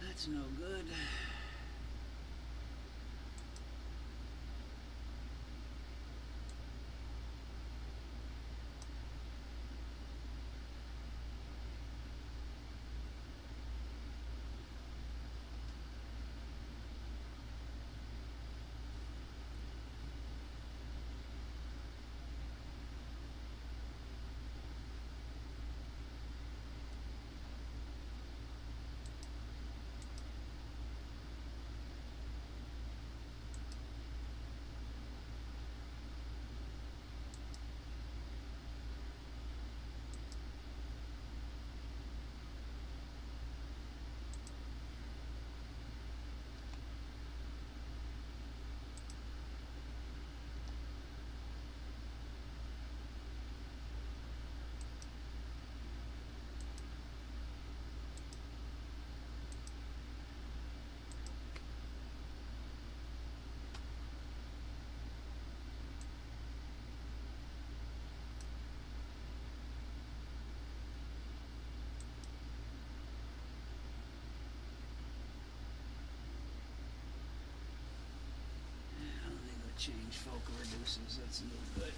That's no good. Change focal reduces, that's no good.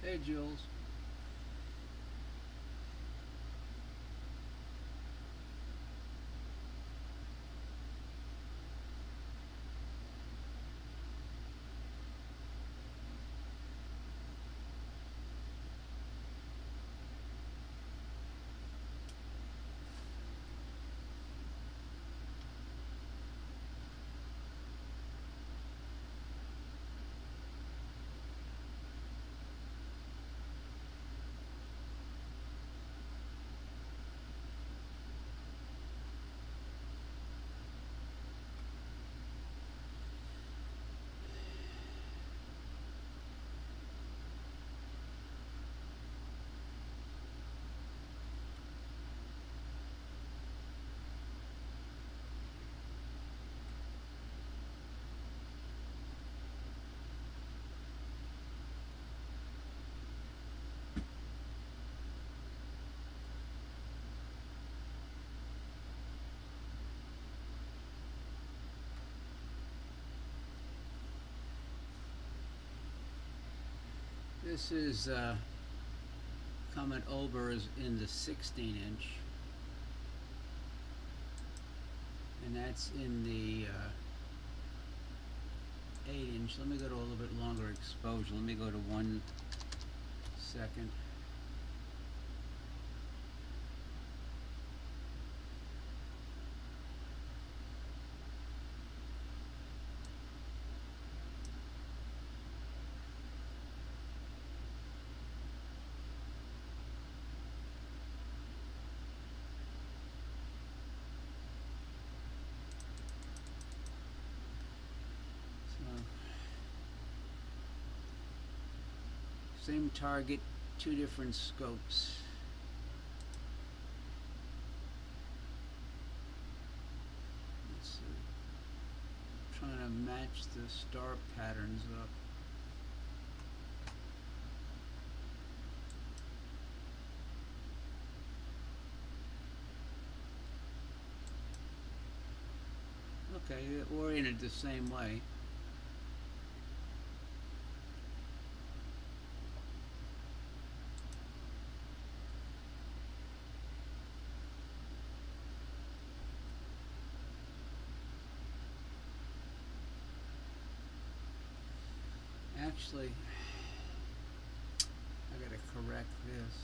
Hey, Jules. This is Comet Olber is in the 16-inch, and that's in the 8-inch. Let me go to a little bit longer exposure. Let me go to 1 second. Same target, 2 different scopes. Let's see. I'm trying to match the star patterns up. Okay, they're oriented the same way. Actually, I gotta correct this.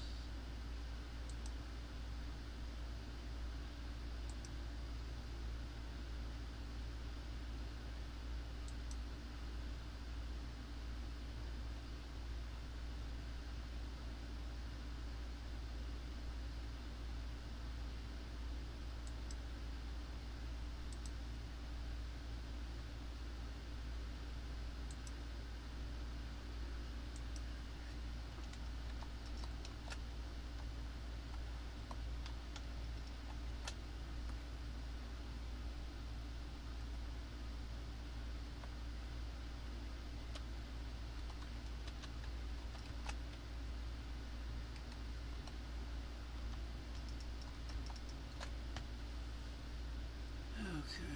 Okay.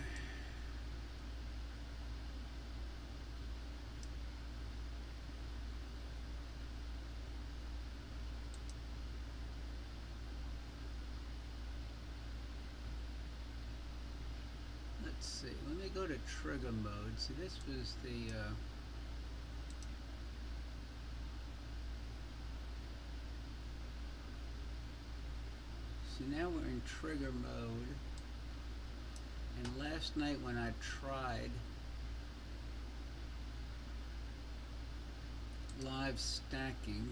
Let's see. Let me go to trigger mode. See, this was the so now we're in trigger mode. And last night when I tried live stacking,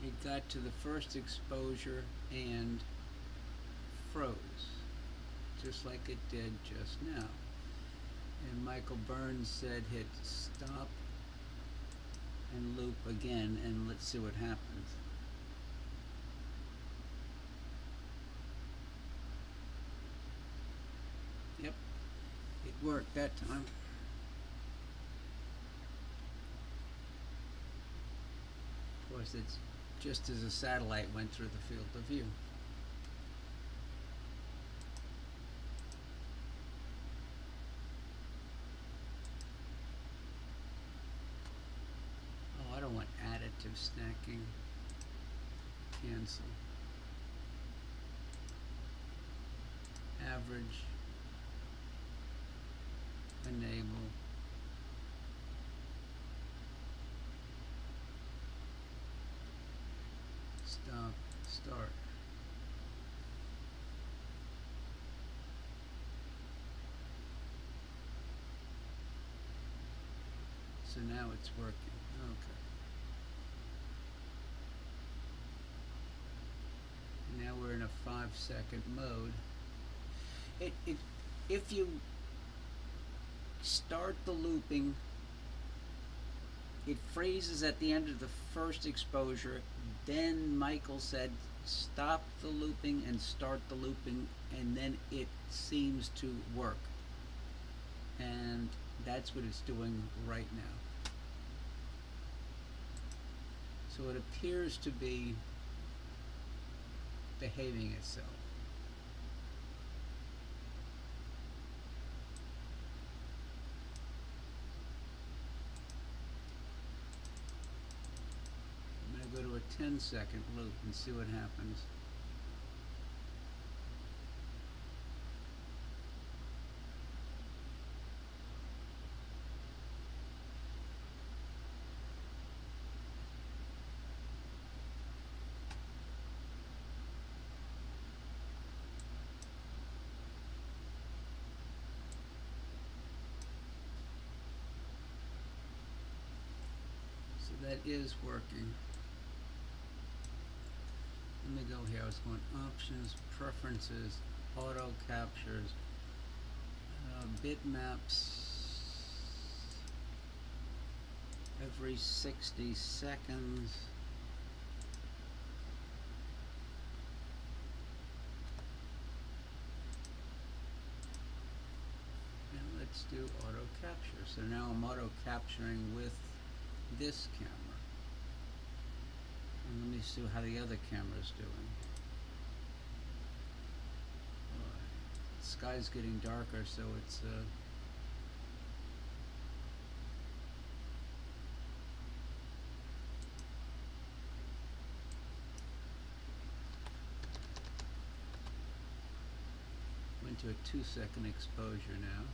it got to the first exposure and froze, just like it did just now. And Michael Burns said hit stop and loop again, and let's see what happens. Yep, it worked that time. Of course, it's just as a satellite went through the field of view. Oh, I don't want additive stacking. Cancel. Average. Enable. Stop. Start. So now it's working. Okay. And now we're in a 5-second mode. If you start the looping, it freezes at the end of the first exposure. Then Michael said stop the looping and start the looping, and then it seems to work. And that's what it's doing right now. So it appears to be behaving itself. I'm going to go to a 10-second loop and see what happens. So that is working. Let me go here. I was going options, preferences, auto captures, bitmaps every 60 seconds. And let's do auto capture. So now I'm auto capturing with this camera. And let me see how the other camera's doing. The sky's getting darker, so it's went to a 2-second exposure now.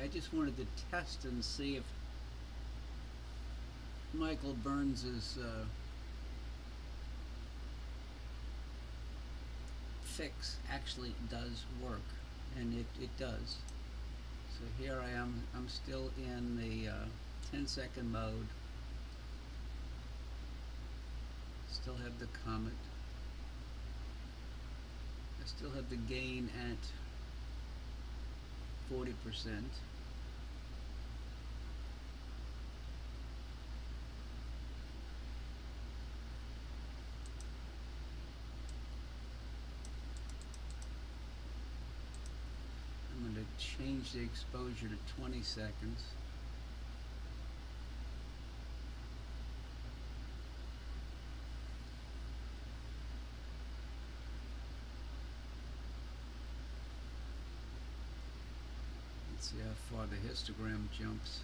I just wanted to test and see if Michael Burns's fix actually does work, and it does. So here I am. I'm still in the 10-second mode. Still have the comet. I still have the gain at 40%. I'm going to change the exposure to 20 seconds. Let's see how far the histogram jumps.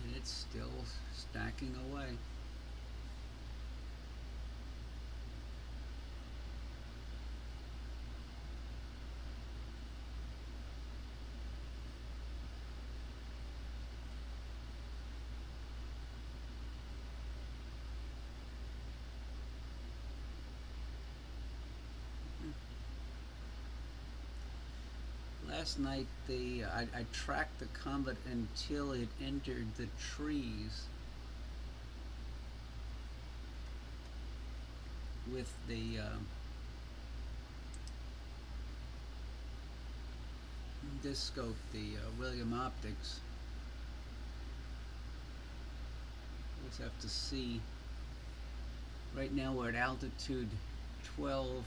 And it's still stacking away. Last night I tracked the comet until it entered the trees, with the this scope, the William Optics. We'll just have to see. Right now we're at altitude 12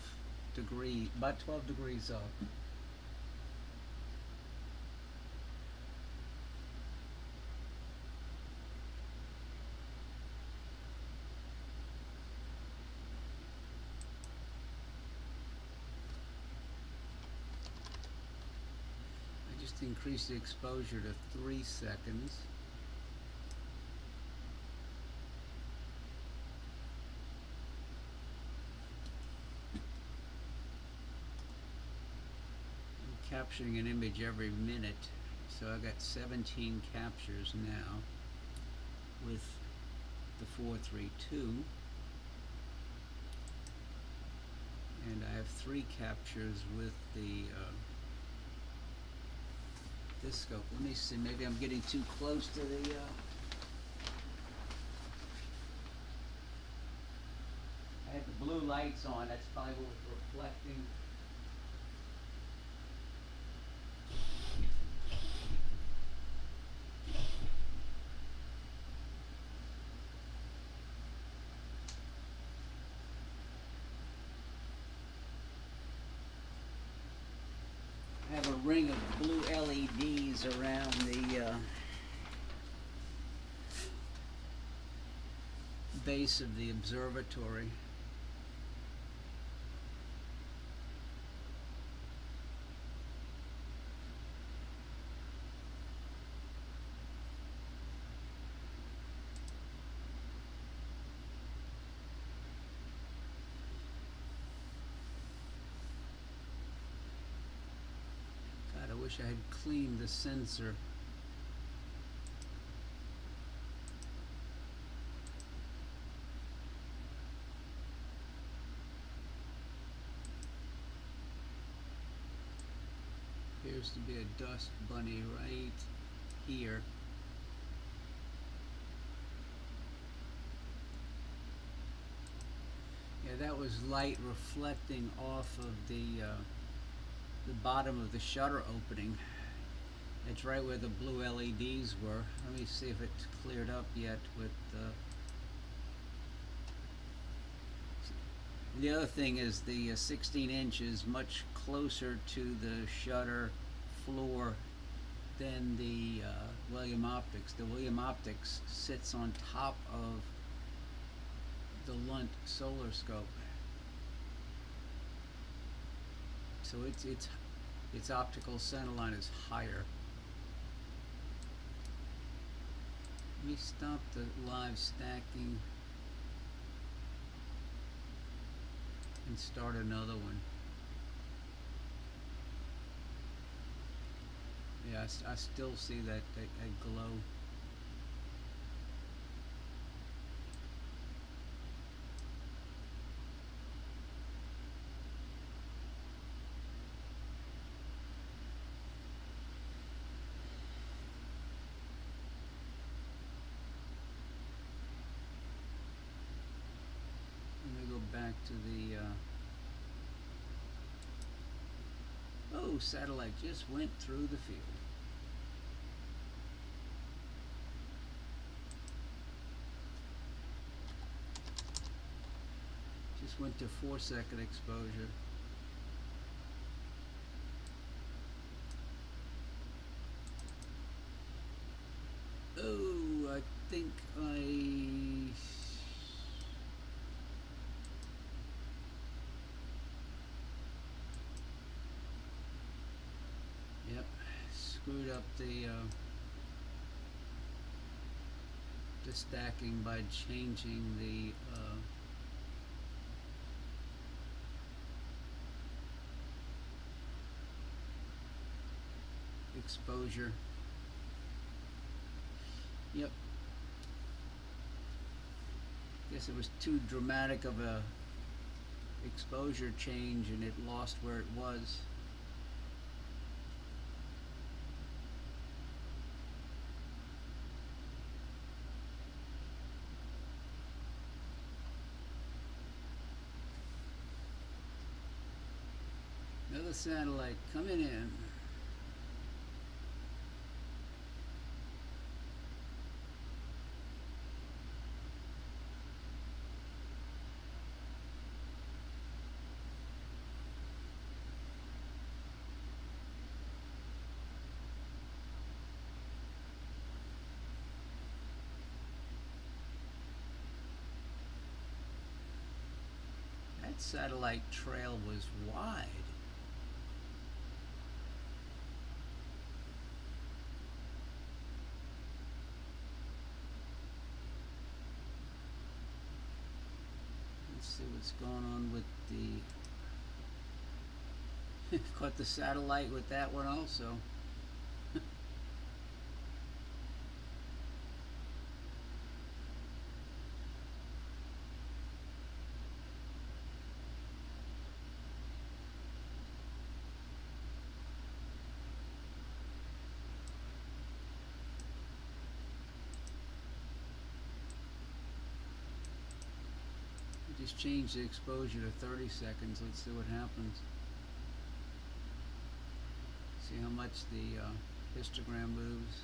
degrees, about 12 degrees up. I just increased the exposure to 3 seconds. Capturing an image every minute, so I got 17 captures now with the 432, and I have 3 captures with the this scope. Let me see, maybe I'm getting too close to the I had the blue lights on, that's probably what was reflecting. I have a ring of blue LEDs around the base of the observatory. I wish I had cleaned the sensor. Appears to be a dust bunny right here. Yeah, that was light reflecting off of the bottom of the shutter opening. It's right where the blue LEDs were. Let me see if it's cleared up yet with the other thing is the 16 inch is much closer to the shutter floor than the William Optics. The William Optics sits on top of the Lunt solar scope. So its optical centerline is higher. Let me stop the live stacking and start another one. Yeah, I still see that glow. Back to the oh, satellite just went through the field. Just went to 4-second exposure. Oh, I think screwed up the stacking by changing the exposure. Yep. Guess it was too dramatic of a exposure change and it lost where it was. Another satellite coming in. That satellite trail was wide. Let's see what's going on with the caught the satellite with that one also. Just change the exposure to 30 seconds. Let's see what happens. See how much the histogram moves.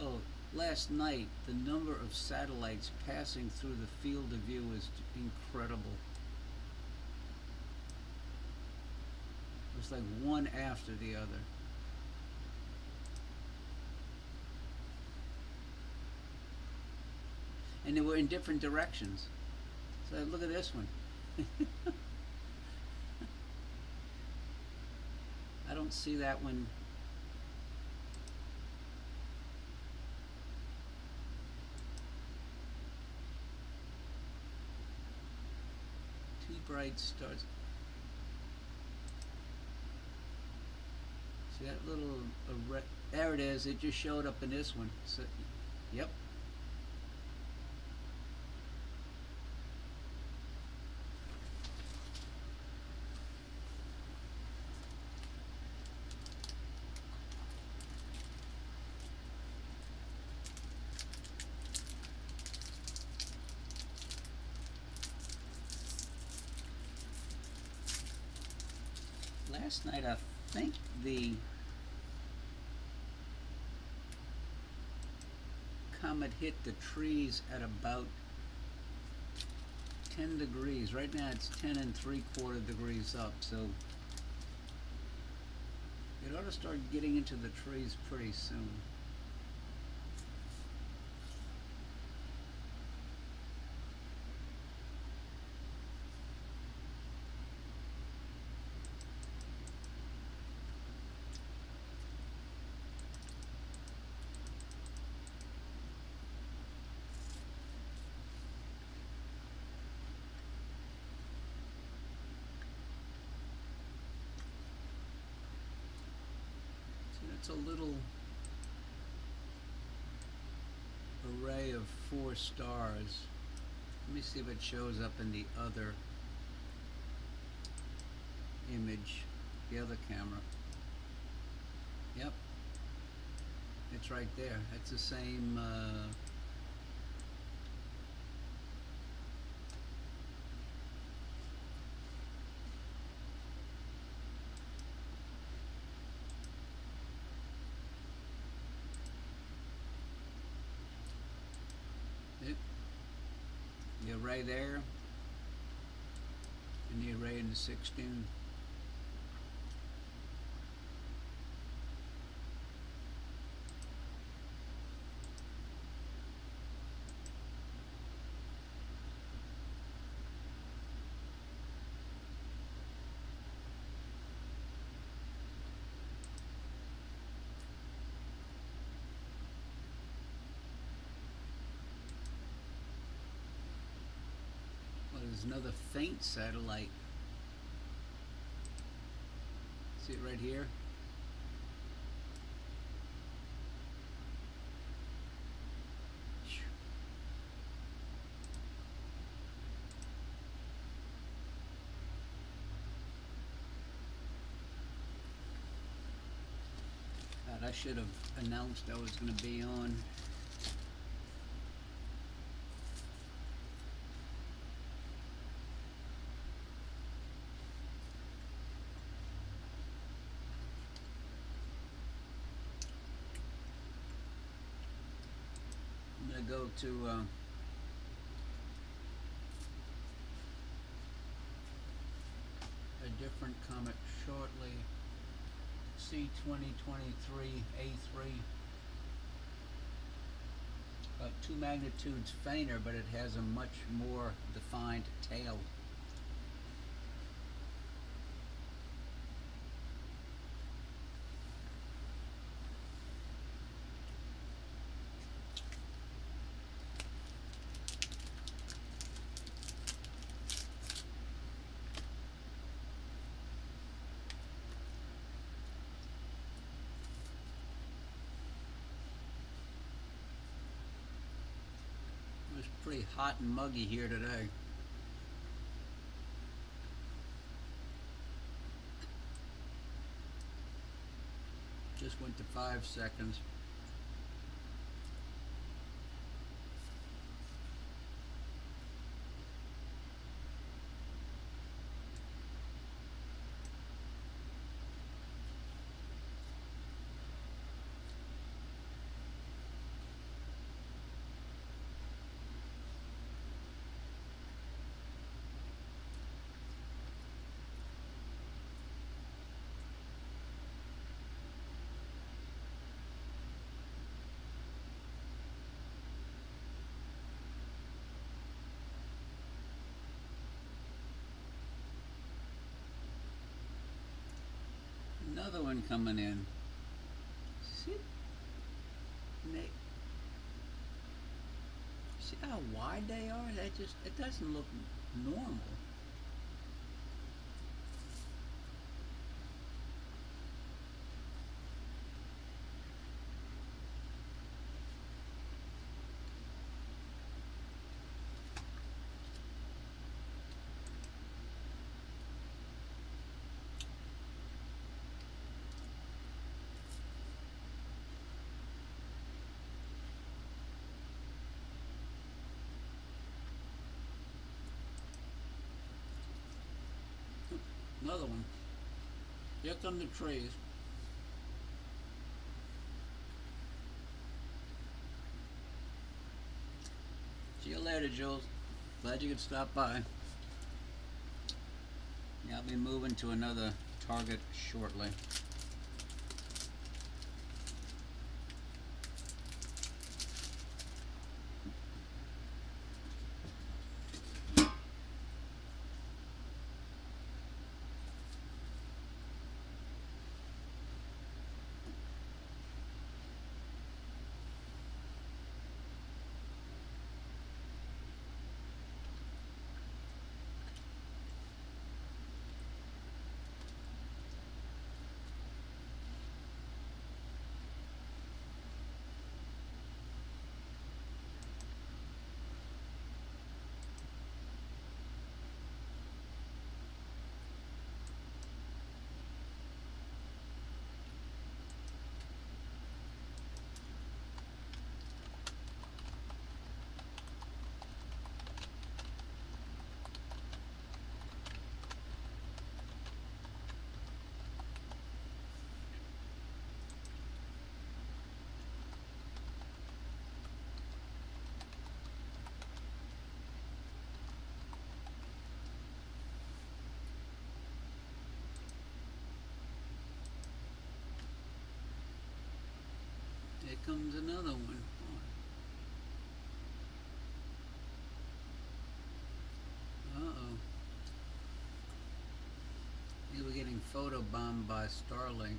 Oh, last night the number of satellites passing through the field of view was incredible. It was like one after the other. And they were in different directions. So look at this one. I don't see that one. Too bright stars. See that little there it is. It just showed up in this one. So, yep. Last night I think the comet hit the trees at about 10 degrees. Right now it's 10 3/4 degrees up, so it ought to start getting into the trees pretty soon. It's a little array of 4 stars. Let me see if it shows up in the other image, the other camera. Yep, it's right there. It's the same the array there and the array in the 16. There's another faint satellite. See it right here? God, I should have announced I was going to be on. I'm going to go to a different comet shortly. C2023A3. About 2 magnitudes fainter, but it has a much more defined tail. It was pretty hot and muggy here today. Just went to 5 seconds. Another one coming in. See, see how wide they are? It doesn't look normal. Another one. Here come the trees. See you later, Jules. Glad you could stop by. Yeah, I'll be moving to another target shortly. Here comes another one. Uh-oh. Maybe we're getting photobombed by Starlink.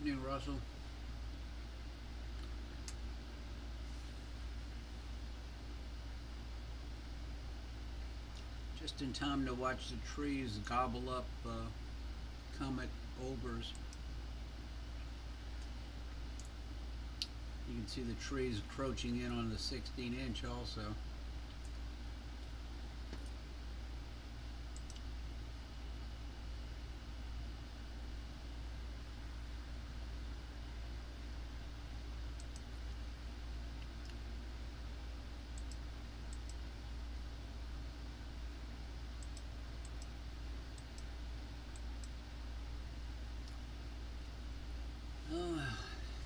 Evening, Russell. Just in time to watch the trees gobble up comet overs. You can see the trees encroaching in on the 16-inch also.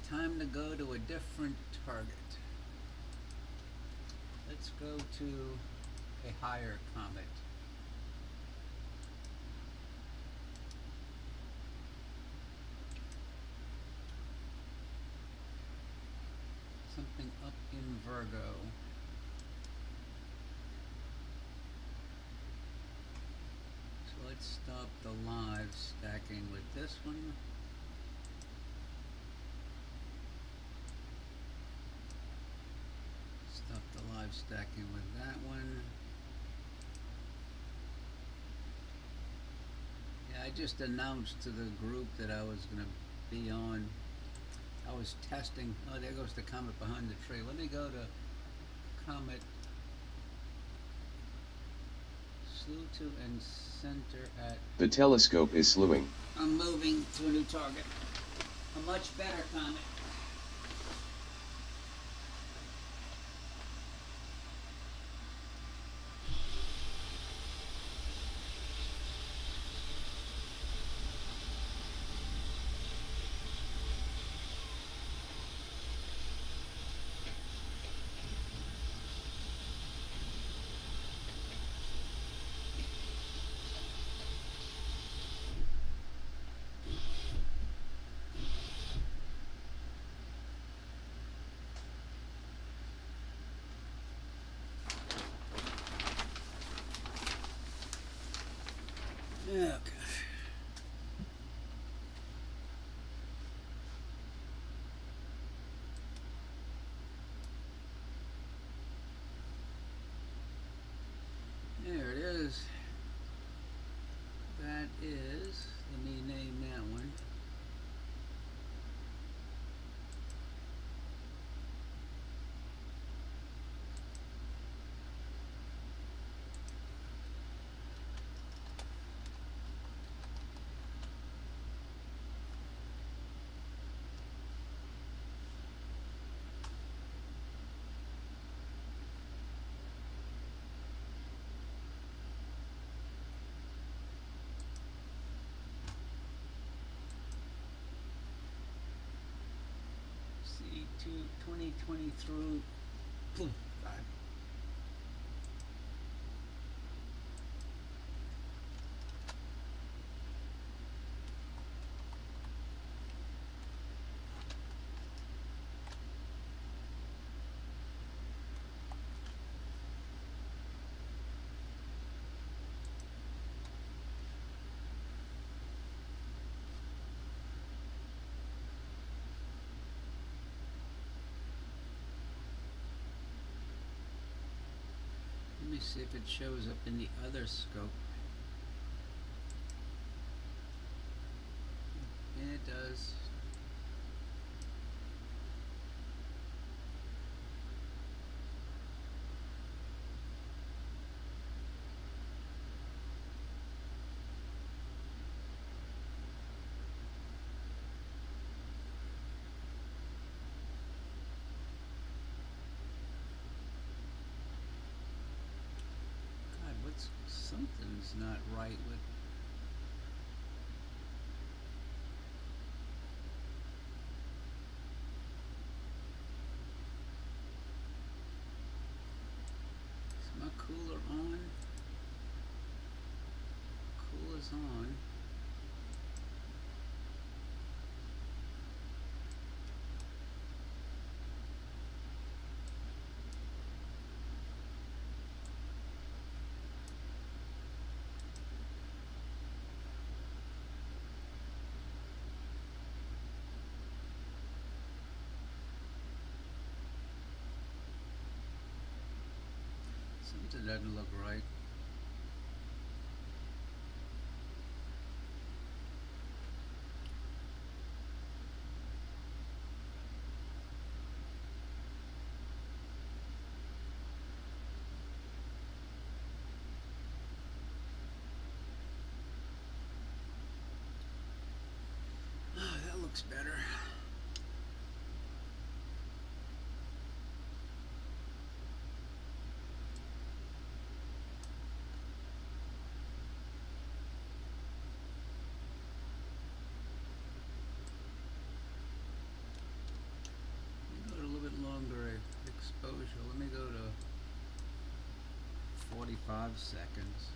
Time to go to a different target. Let's go to a higher comet. Something up in Virgo. So let's stop the live stacking with this one. Stop the live stacking with that one. Yeah, I just announced to the group that I was going to be on. I was testing. Oh, there goes the comet behind the tree. Let me go to comet slew to and center at. The telescope is slewing. I'm moving to a new target. A much better comet. Okay. There it is. That is, let me name that one. C2 2020 through. God. Let me see if it shows up in the other scope. And it does. Something's not right with. Is my cooler on? Cooler's on. That doesn't look right. Oh, that looks better. Let me go to a little bit longer exposure. Let me go to 45 seconds.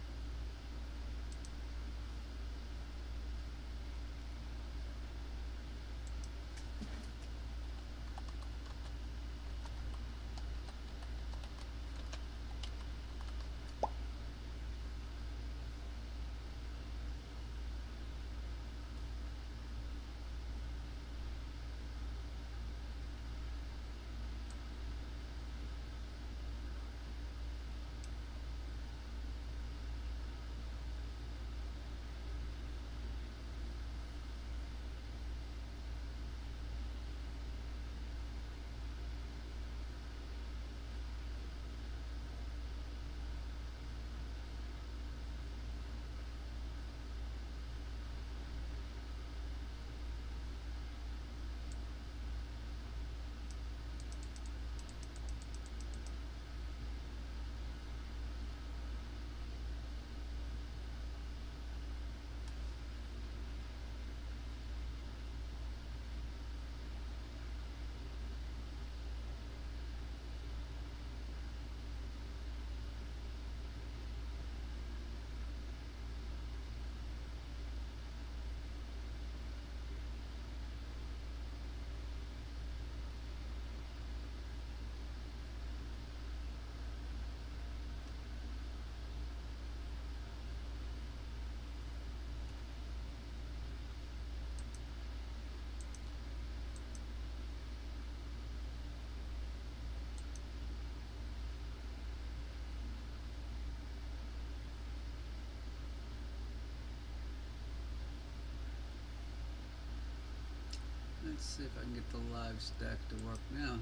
Let's see if I can get the live stack to work now.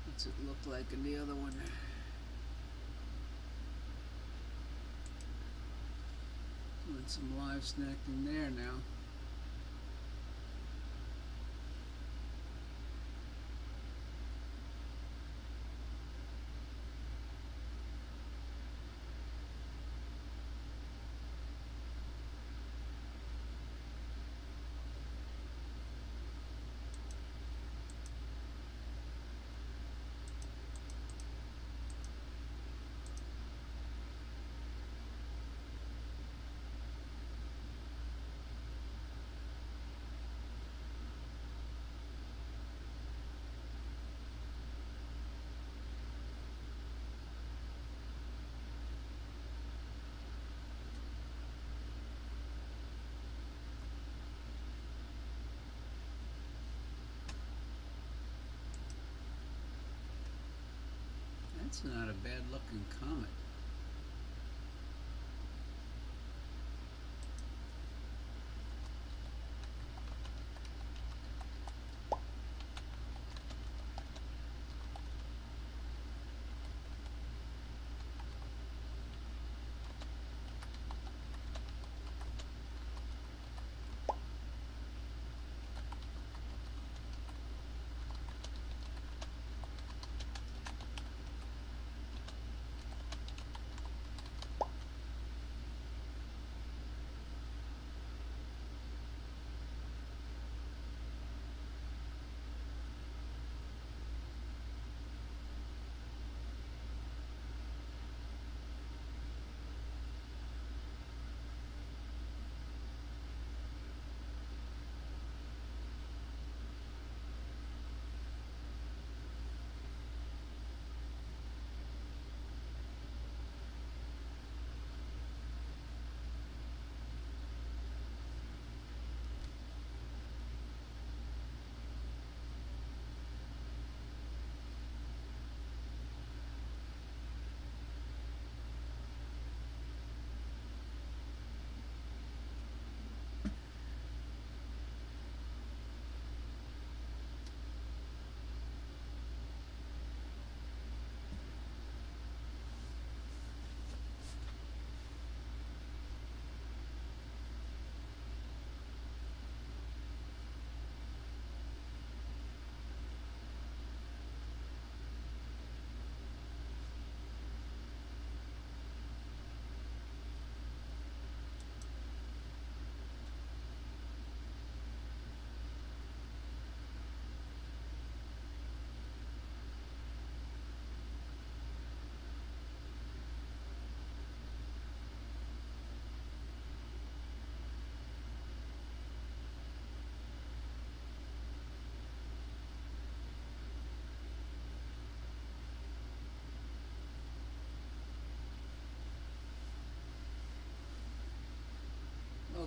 What's it look like in the other one? Doing some live snacking there now. That's not a bad looking comet.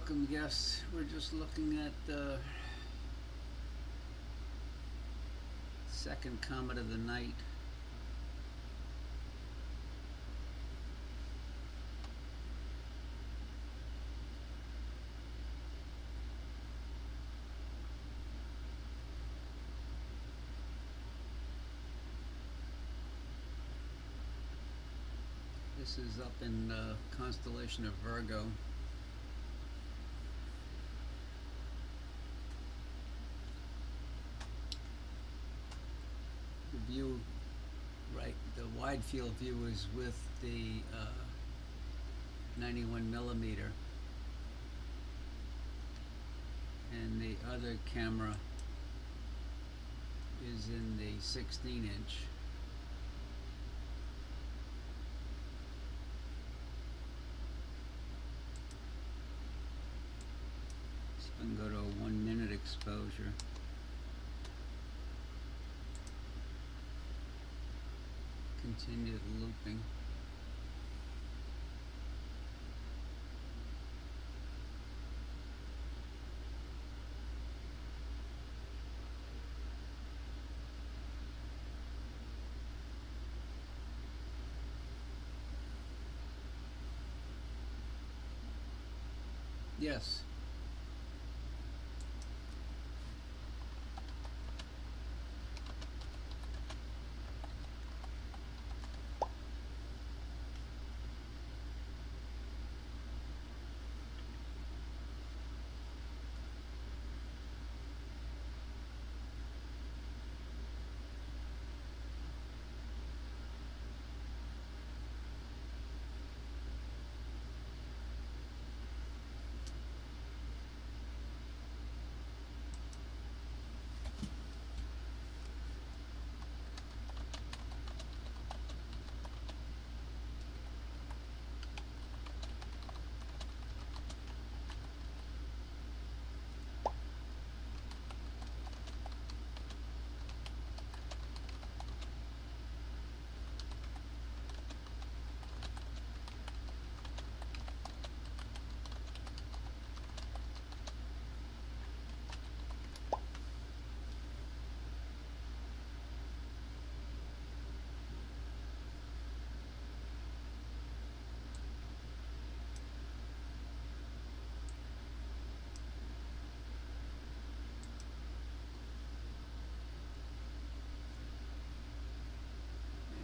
welcome guests. We're just looking at the second comet of the night. This is up in the constellation of Virgo. The view, right, the wide field view is with the 91 millimeter, and the other camera is in the 16-inch. So I can go to a 1 minute exposure. Continue the looping. Yes.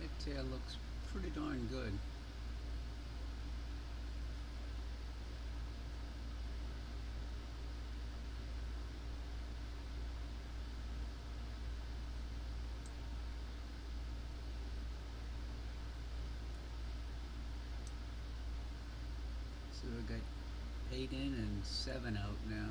That tail looks pretty darn good. So we've got 8 in and 7 out now.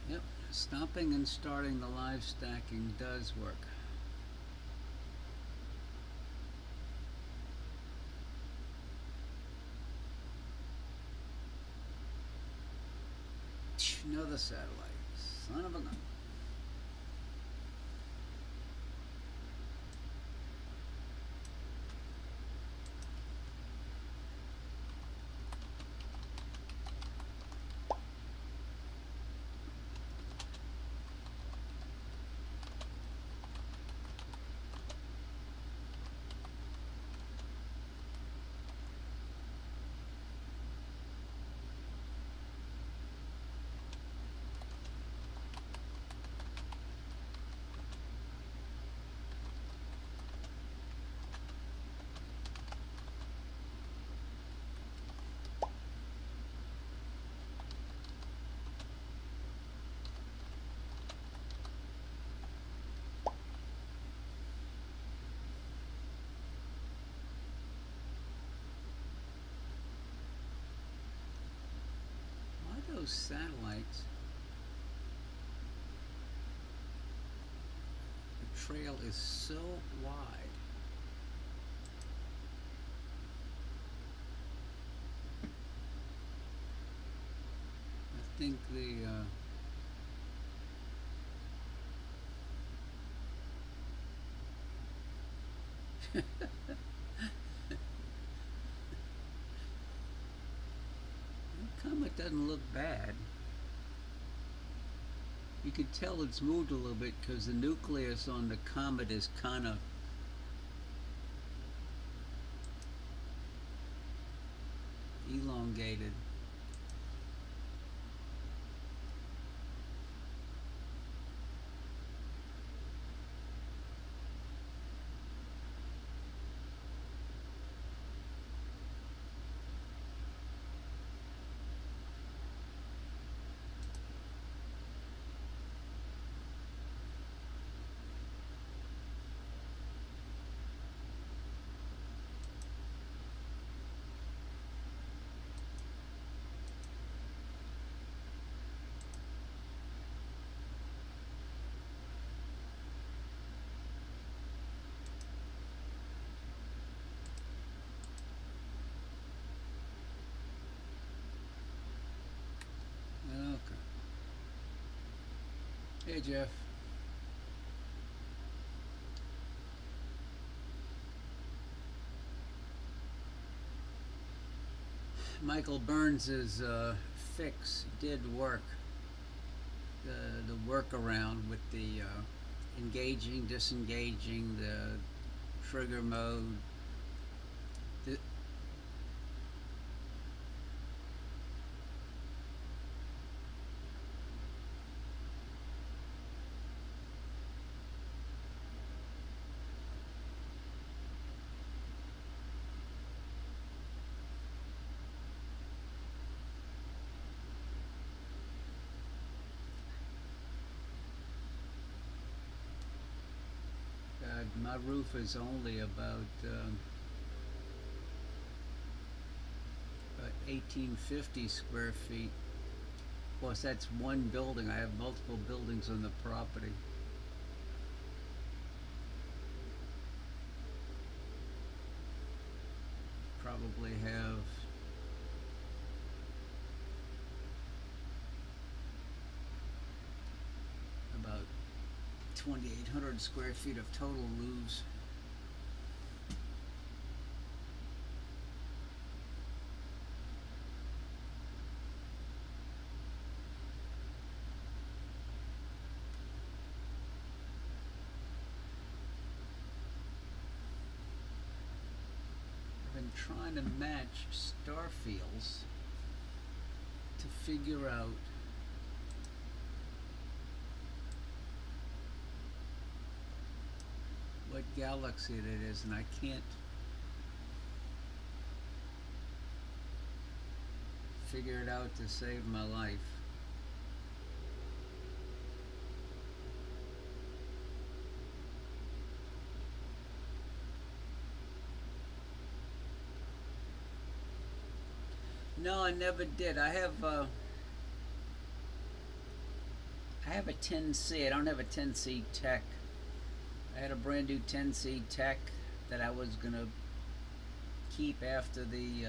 Yep, stopping and starting the live stacking does work. Another satellite, son of a gun. those satellites, the trail is so wide. I think the comet doesn't look bad. You can tell it's moved a little bit because the nucleus on the comet is kind of elongated. Okay. Hey, Jeff. Michael Burns's fix did work. The workaround with the engaging, disengaging, the trigger mode. The, my roof is only about 1850 square feet. Of course, that's one building. I have multiple buildings on the property. Probably have about 2,800 square feet of total roofs. I've been trying to match star fields to figure out what galaxy it is, and I can't figure it out to save my life. No, I never did. I have a 10C. I don't have a 10C Tech. I had a brand new 10C Tech that I was gonna keep after the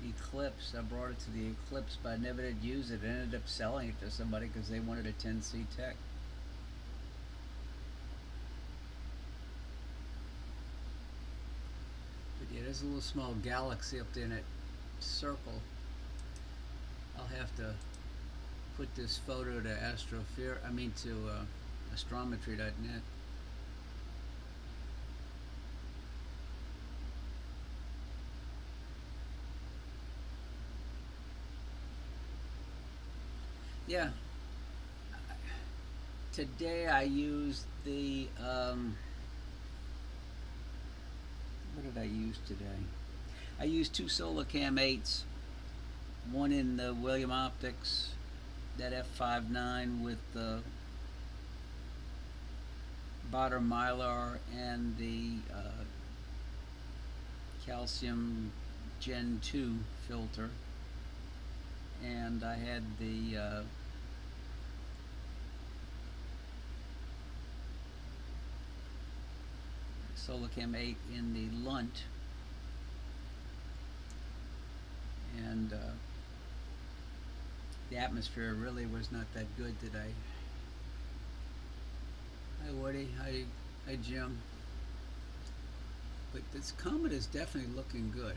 eclipse. I brought it to the eclipse, but I never did use it. I ended up selling it to somebody because they wanted a 10C Tech. But yeah, there's a little small galaxy up there in that circle. I'll have to put this photo to astrometry.net. Yeah. Today I used the what did I use today? I used two Solarcam 8s, one in the William Optics, that f5.9 with the Botter Mylar and the calcium Gen 2 filter, and I had the Solarcam 8 in the Lunt, and the atmosphere really was not that good today. Hi Woody, hi Jim. But this comet is definitely looking good.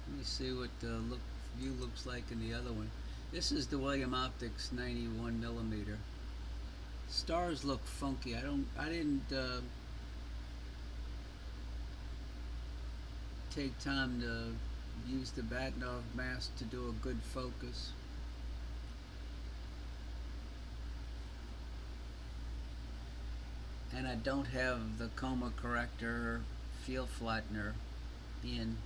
Let me see what the view looks like in the other one. This is the William Optics 91 millimeter. Stars look funky. I didn't take time to use the Bahtinov mask to do a good focus. And I don't have the coma corrector field flattener in.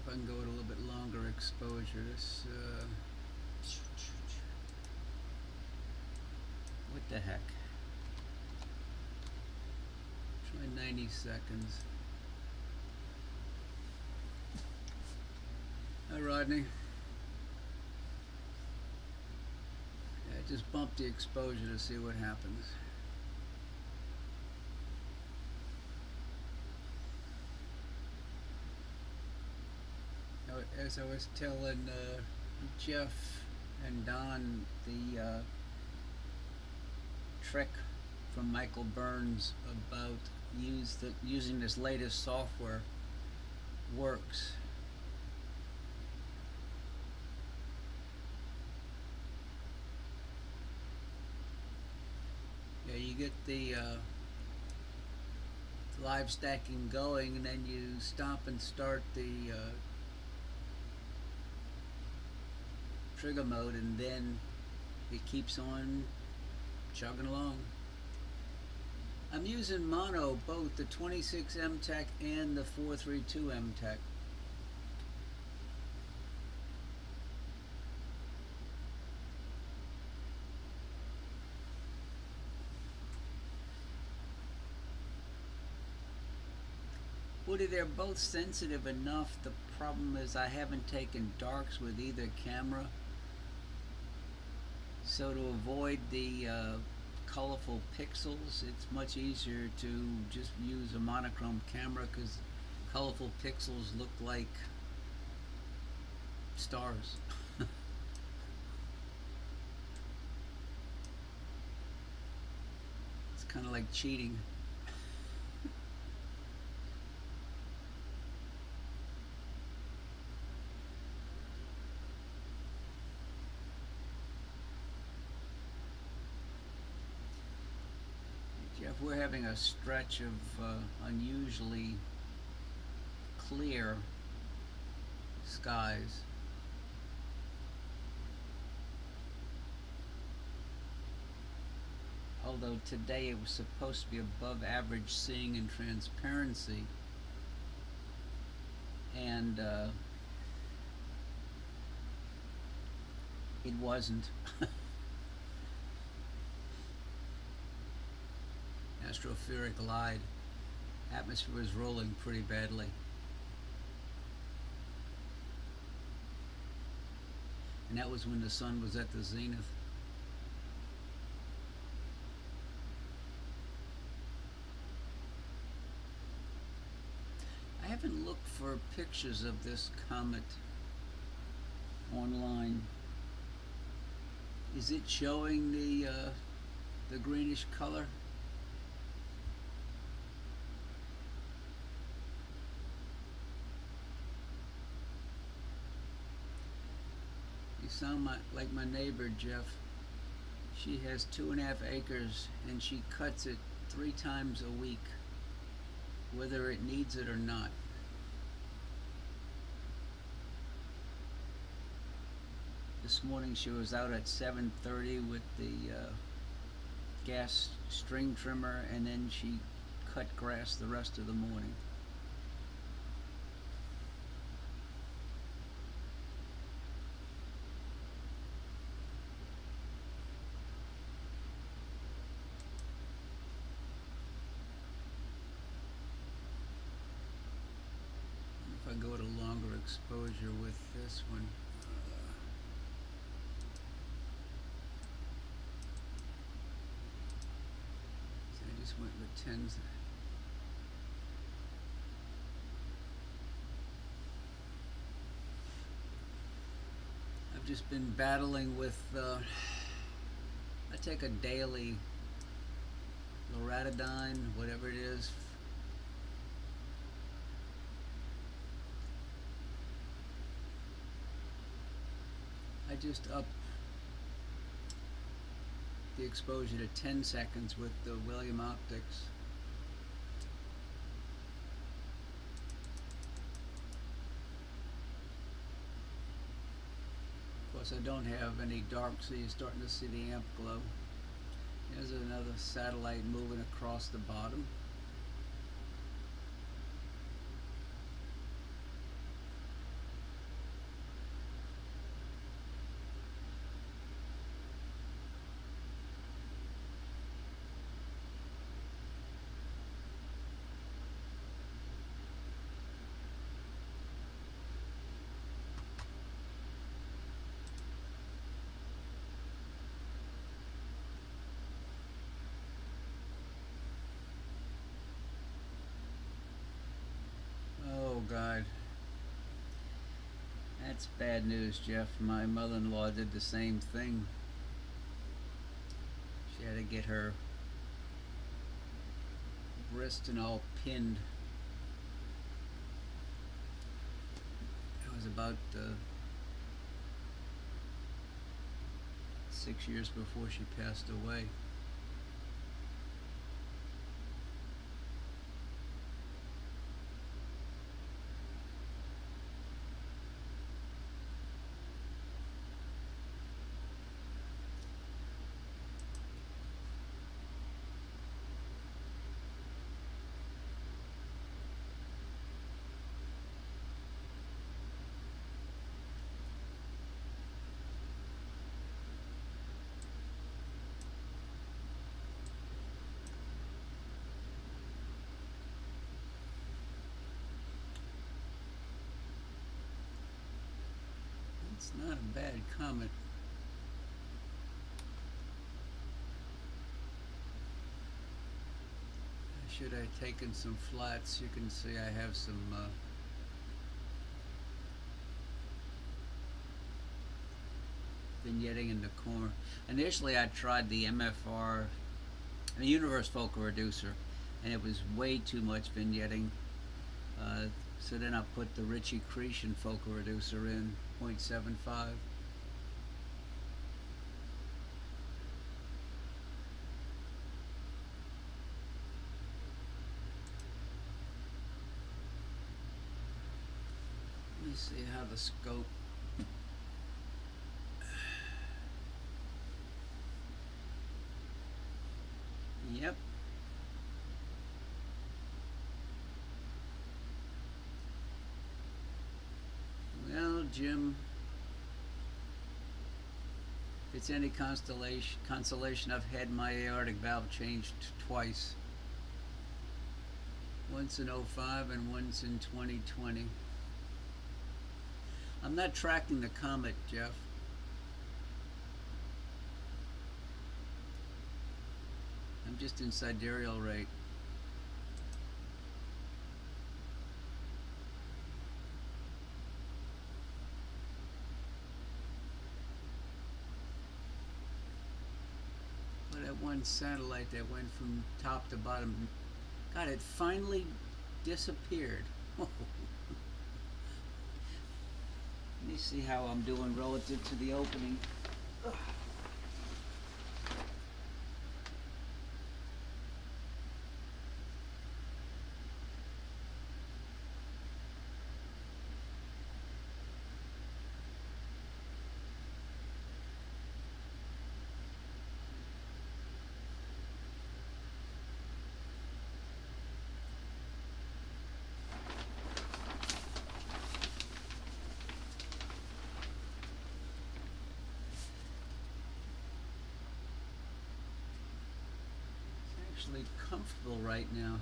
If I can go with a little bit longer exposure. This what the heck? Try 90 seconds. Hi Rodney. Yeah, just bump the exposure to see what happens. As I was telling Jeff and Don, the trick from Michael Burns about using this latest software works. Yeah, you get the live stacking going, and then you stop and start the trigger mode, and then it keeps on chugging along. I'm using mono, both the 26 MTEC and the 432 MTEC. Woody, they're both sensitive enough. The problem is I haven't taken darks with either camera. So to avoid the colorful pixels, it's much easier to just use a monochrome camera, because colorful pixels look like stars. It's kind of like cheating. Jeff, we're having a stretch of unusually clear skies. Although today it was supposed to be above average seeing and transparency, and it wasn't. Astrophyric lied. Atmosphere was rolling pretty badly. And that was when the sun was at the zenith. I haven't looked for pictures of this comet online. Is it showing the greenish color? You sound like my neighbor, Jeff. She has 2.5 acres and she cuts it 3 times a week, whether it needs it or not. This morning she was out at 7:30 with the gas string trimmer, and then she cut grass the rest of the morning. If I go to longer exposure with this one, so I just went with 10s. I've just been battling with, I take a daily loratadine, whatever it is. I just up the exposure to 10 seconds with the William Optics. Of course, I don't have any dark, so you're starting to see the amp glow. There's another satellite moving across the bottom. Oh God, that's bad news, Jeff. My mother-in-law did the same thing. She had to get her wrist and all pinned. It was about 6 years before she passed away. It's not a bad comet. Should I have taken some flats? You can see I have some vignetting in the corner. Initially I tried the MFR, the Universe Focal Reducer, and it was way too much vignetting. So then I put the Ritchie Cretan Focal Reducer in, 0.75. Let me see how the scope. Yep. Well, Jim, if it's any consolation, I've had my aortic valve changed twice. Once in '05 and once in 2020. I'm not tracking the comet, Jeff. I'm just in sidereal rate. But that one satellite that went from top to bottom, God, it finally disappeared. Let me see how I'm doing relative to the opening. Ugh. actually comfortable right now.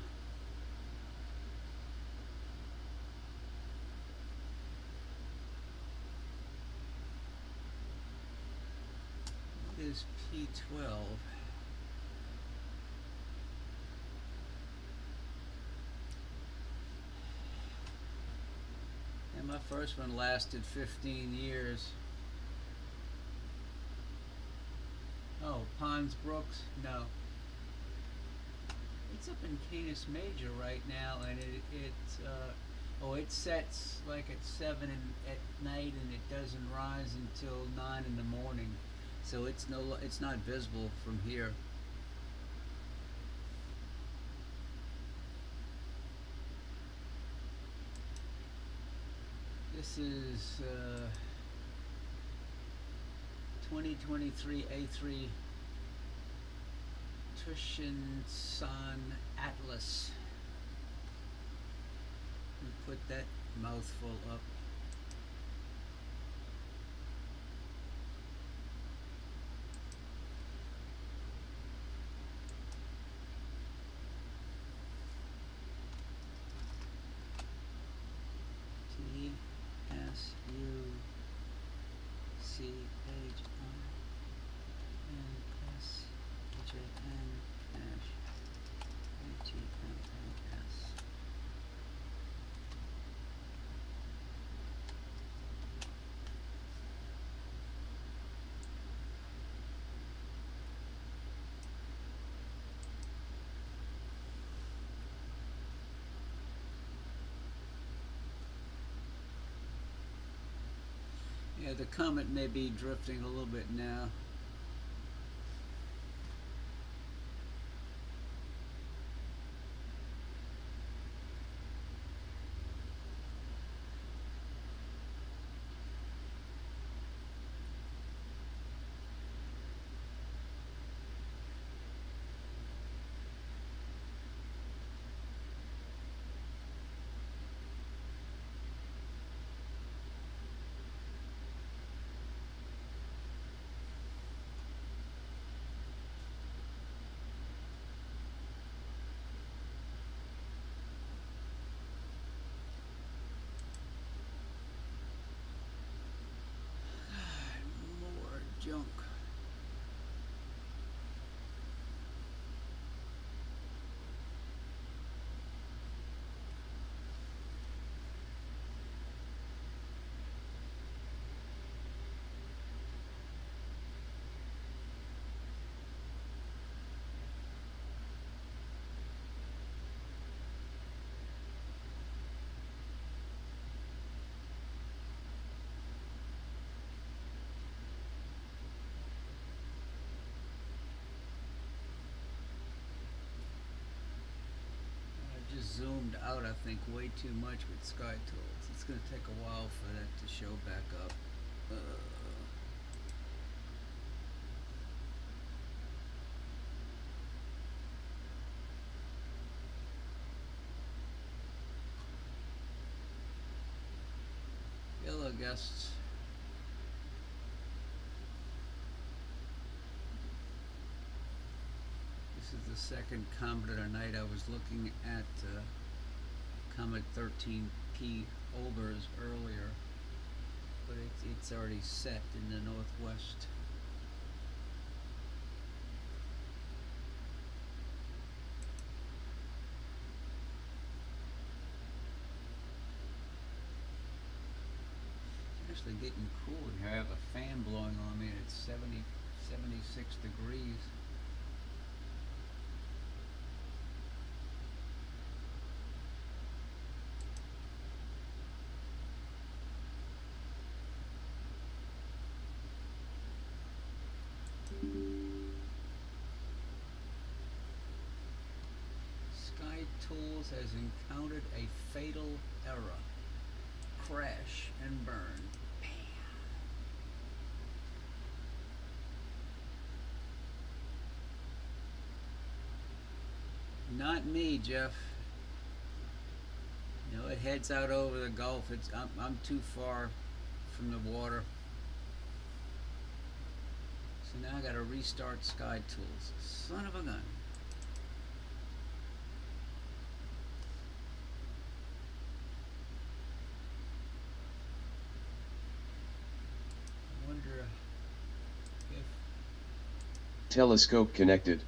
What is P12? And my first one lasted 15 years. Oh, Pons Brooks? No. It's up in Canis Major right now, and it sets like at 7 at night, and it doesn't rise until 9 in the morning. So it's not visible from here. This is 2023 A3 Tushinsan Atlas. We put that mouthful up. Yeah, the comet may be drifting a little bit now. More junk. I just zoomed out, I think, way too much with Sky Tools. It's going to take a while for that to show back up. Hello, guests. This is the second comet of the night. I was looking at Comet 13P Olbers earlier, but it's already set in the northwest. It's actually getting cool in here. I have a fan blowing on me and it's 76 degrees. Sky Tools has encountered a fatal error. Crash and burn. Bam. Not me, Jeff. You know, it heads out over the Gulf. I'm too far from the water. So now I gotta restart Sky Tools. Son of a gun. Telescope connected.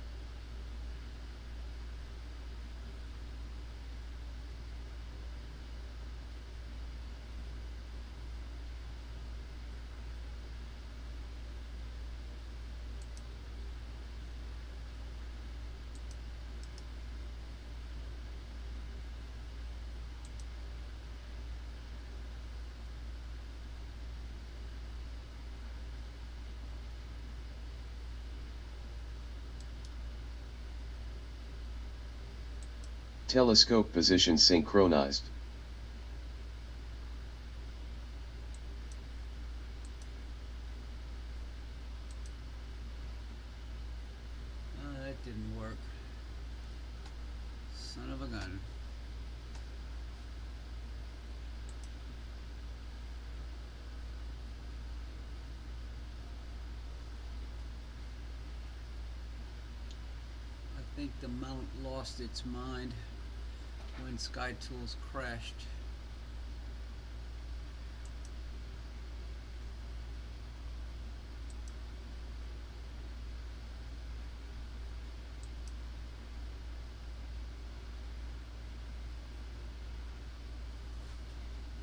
Telescope position synchronized. Oh, that didn't work. Son of a gun. I think the mount lost its mind when SkyTools crashed.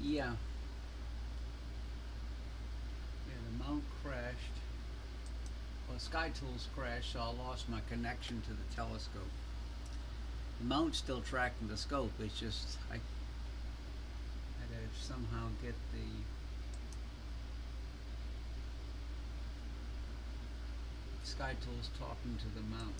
Yeah. Yeah, the mount crashed. Well, SkyTools crashed, so I lost my connection to the telescope. The mount's still tracking the scope, it's just I gotta somehow get the SkyTools talking to the mount.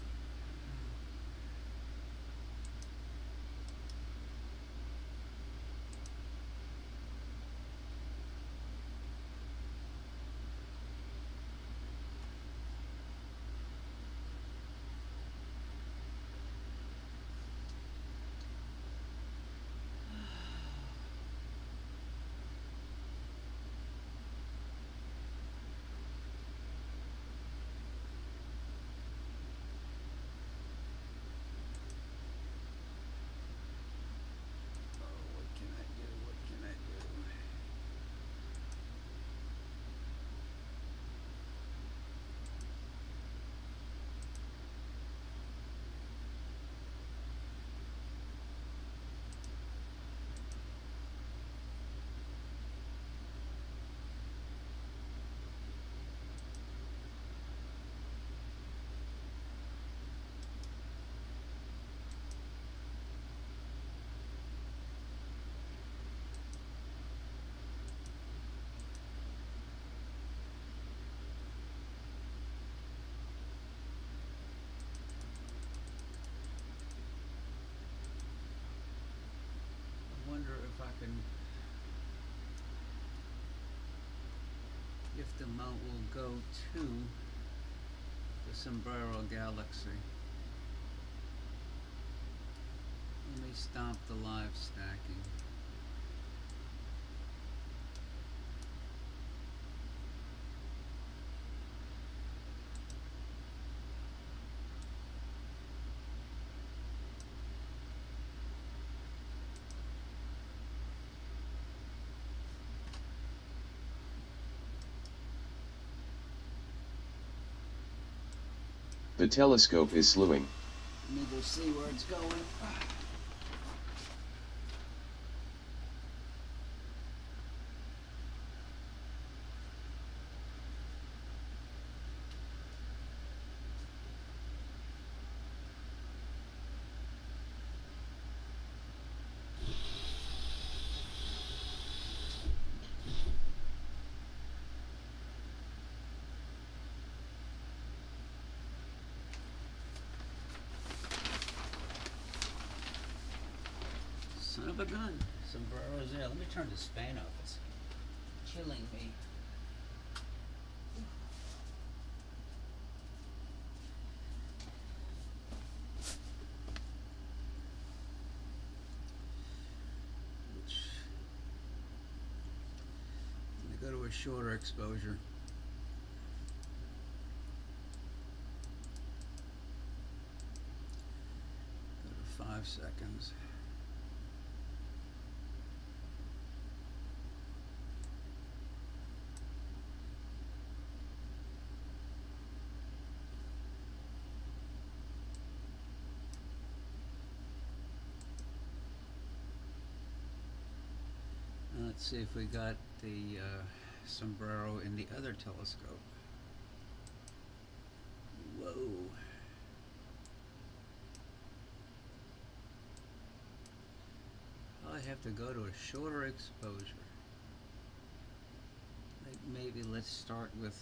What can I do? What can I do? I wonder if I can, if the mount will go to the Sombrero Galaxy. Let me stop the live stacking. The telescope is slewing. Let me go see where it's going. Son of a gun. Sombrero's there. Let me turn this fan off. It's killing me. Let me go to a shorter exposure. Go to 5 seconds. Let's see if we got the sombrero in the other telescope. Whoa. I have to go to a shorter exposure. Like maybe let's start with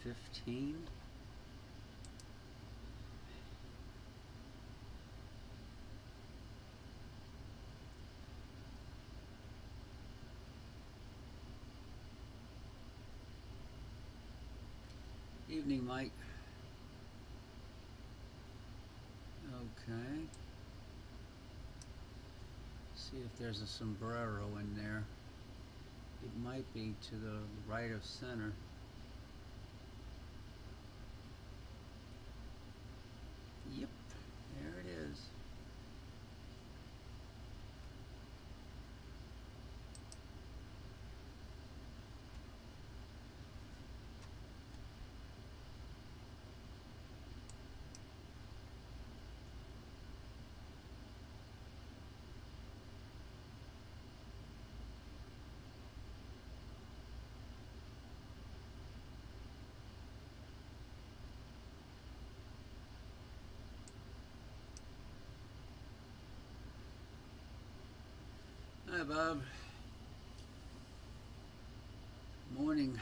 15. Evening, Mike. Okay. See if there's a sombrero in there. It might be to the right of center. Yep, there it is. Hi, Bob. Morning.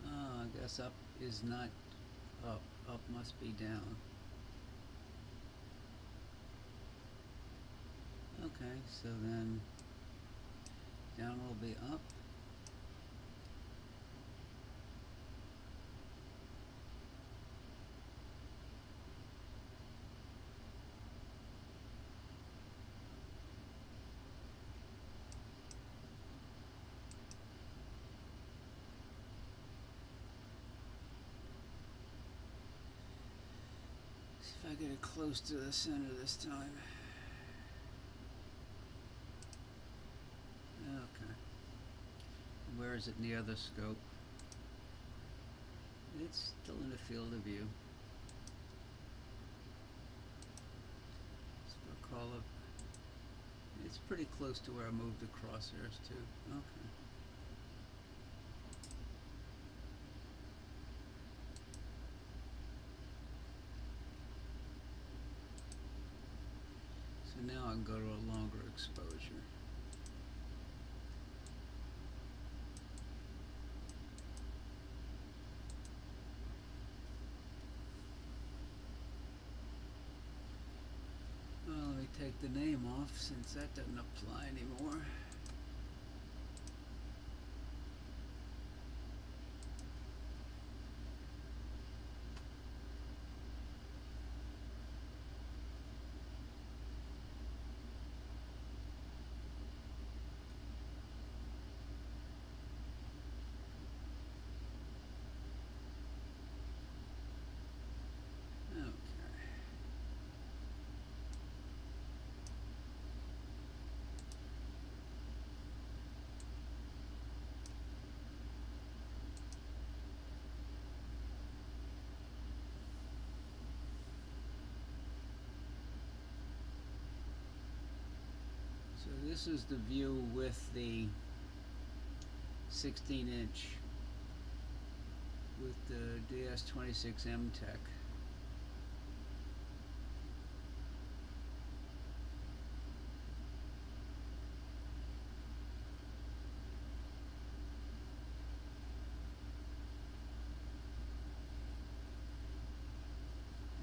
I guess up is not up. Up must be down. Okay, so then down will be up. See if I get it close to the center this time. Okay. Where is it in the other scope? It's still in the field of view. So I'll call up. It's pretty close to where I moved the crosshairs to. Okay. So now I can go to a longer exposure. Well, let me take the name off since that doesn't apply anymore. Okay. So this is the view with the 16-inch with the DS26M Tech.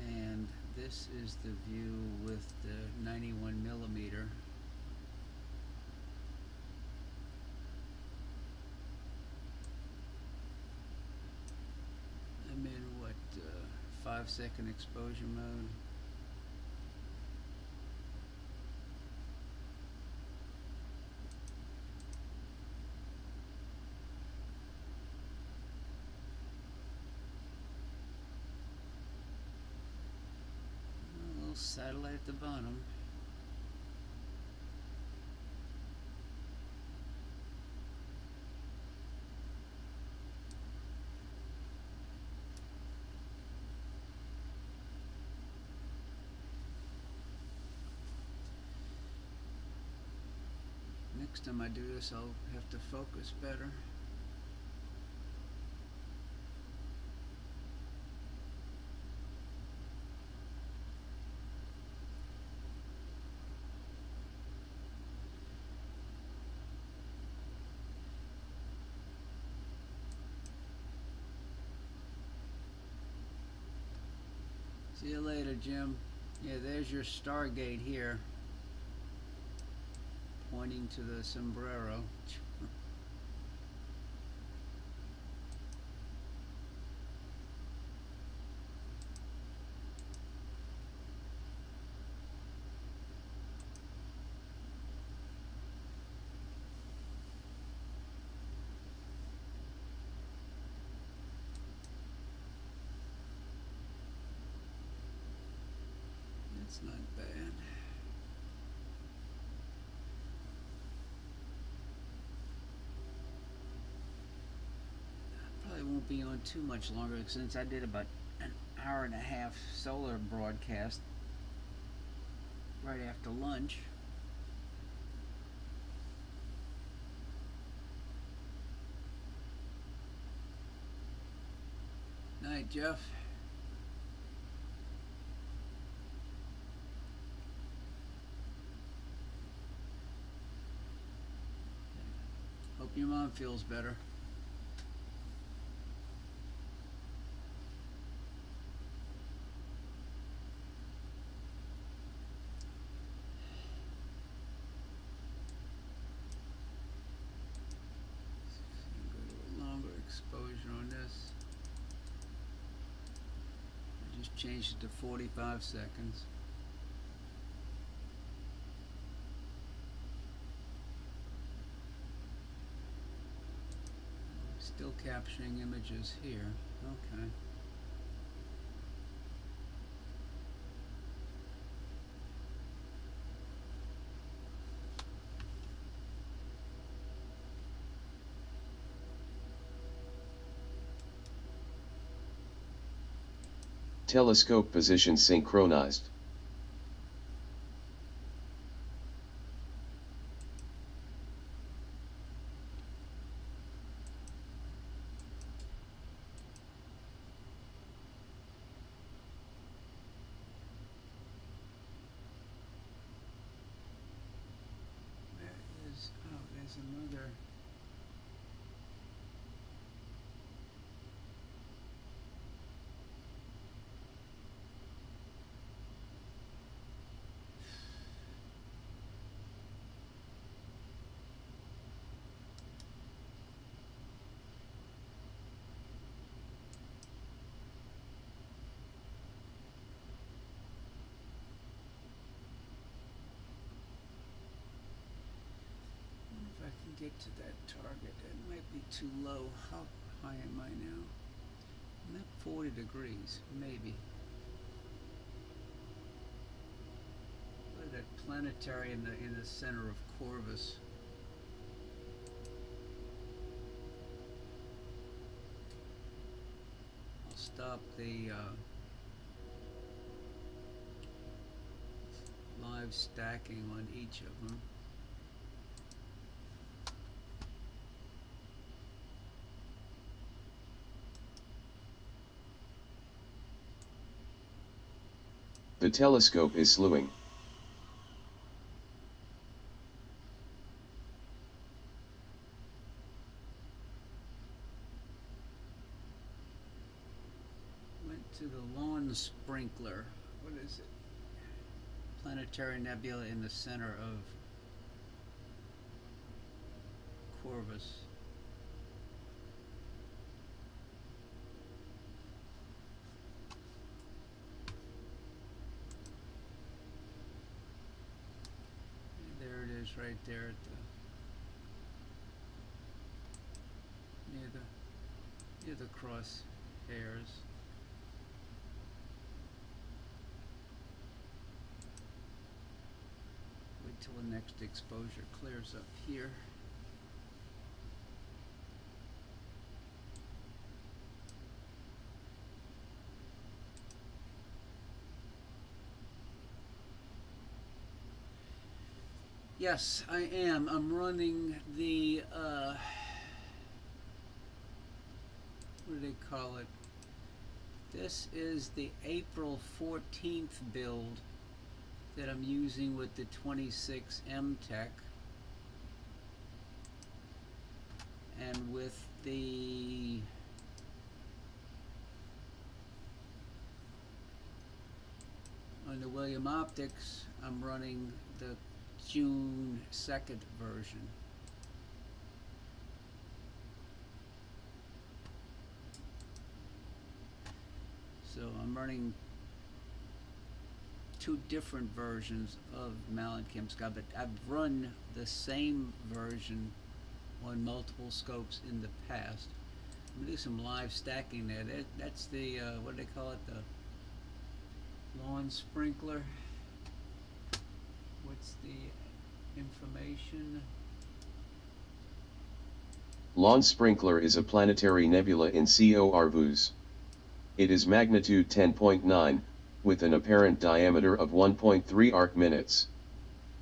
And this is the view with the 91mm. I'm in what, 5-second exposure mode. Little satellite at the bottom. Next time I do this, I'll have to focus better. See you later, Jim. Yeah, there's your Stargate here, pointing to the sombrero. That's not bad. Probably won't be on too much longer since I did about an hour and a half solar broadcast right after lunch. Night, Jeff. Hope your mom feels better. Go to a longer exposure on this. I just changed it to 45 seconds. Still capturing images here. Okay. Telescope position synchronized. There's another. If I can get to that target, it might be too low. How high am I now? I'm at 40 degrees, maybe. Look at that planetary in the center of Corvus. I'll stop the live stacking on each of them. The telescope is slewing. Went to the lawn sprinkler. What is it? Planetary nebula in the center of Corvus. There it is, right there at the near the cross hairs. till the next exposure clears up here. Yes, I am. I'm running the, what do they call it? This is the April 14th build that I'm using with the 26M Tech. And with the on the William Optics, I'm running the June 2nd version. So I'm running two different versions of Malenkim scope, but I've run the same version on multiple scopes in the past. I'm gonna do some live stacking there. That's the what do they call it? The lawn sprinkler. What's the information? Lawn Sprinkler is a planetary nebula in CORVUS. It is magnitude 10.9, with an apparent diameter of 1.3 arc-minutes.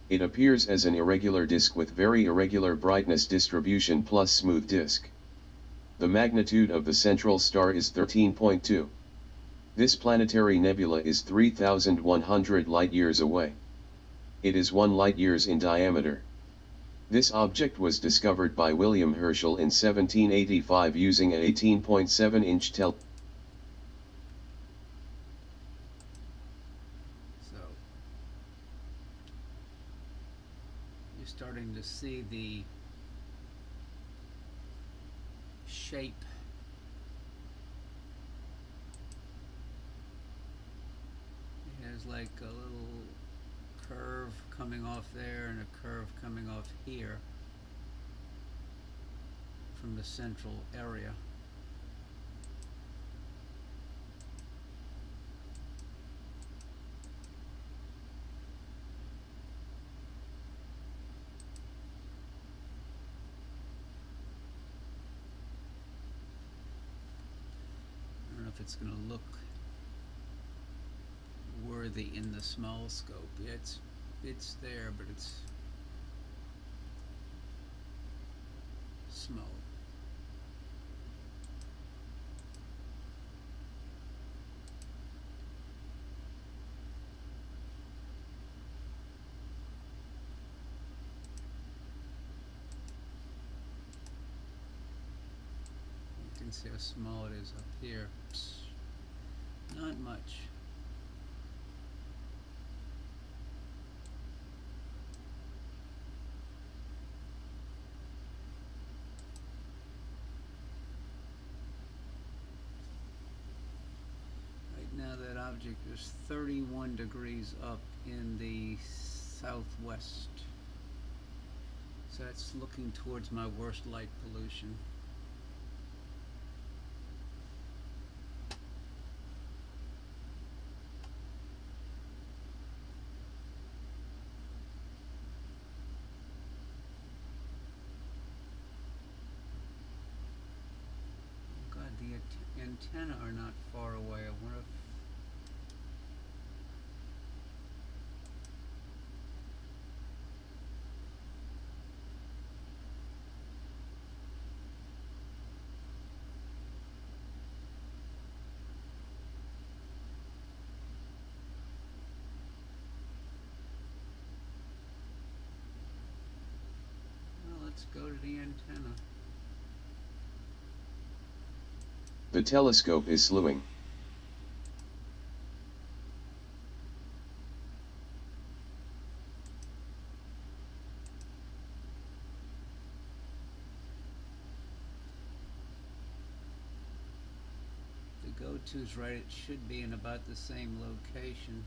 It appears as an irregular disk with very irregular brightness distribution plus smooth disk. The magnitude of the central star is 13.2. This planetary nebula is 3,100 light-years away. It is 1 light-years in diameter. This object was discovered by William Herschel in 1785 using an 18.7-inch telescope. So you're starting to see the shape. It has like a little curve coming off there and a curve coming off here from the central area. I don't know if it's going to look worthy in the small scope. It's there, but it's small. You can see how small it is up here. Not much. Now that object is 31 degrees up in the southwest. So that's looking towards my worst light pollution. Oh God, the antennae are not far away. I wonder if let's go to the antenna. The telescope is slewing. The go-to's right, it should be in about the same location.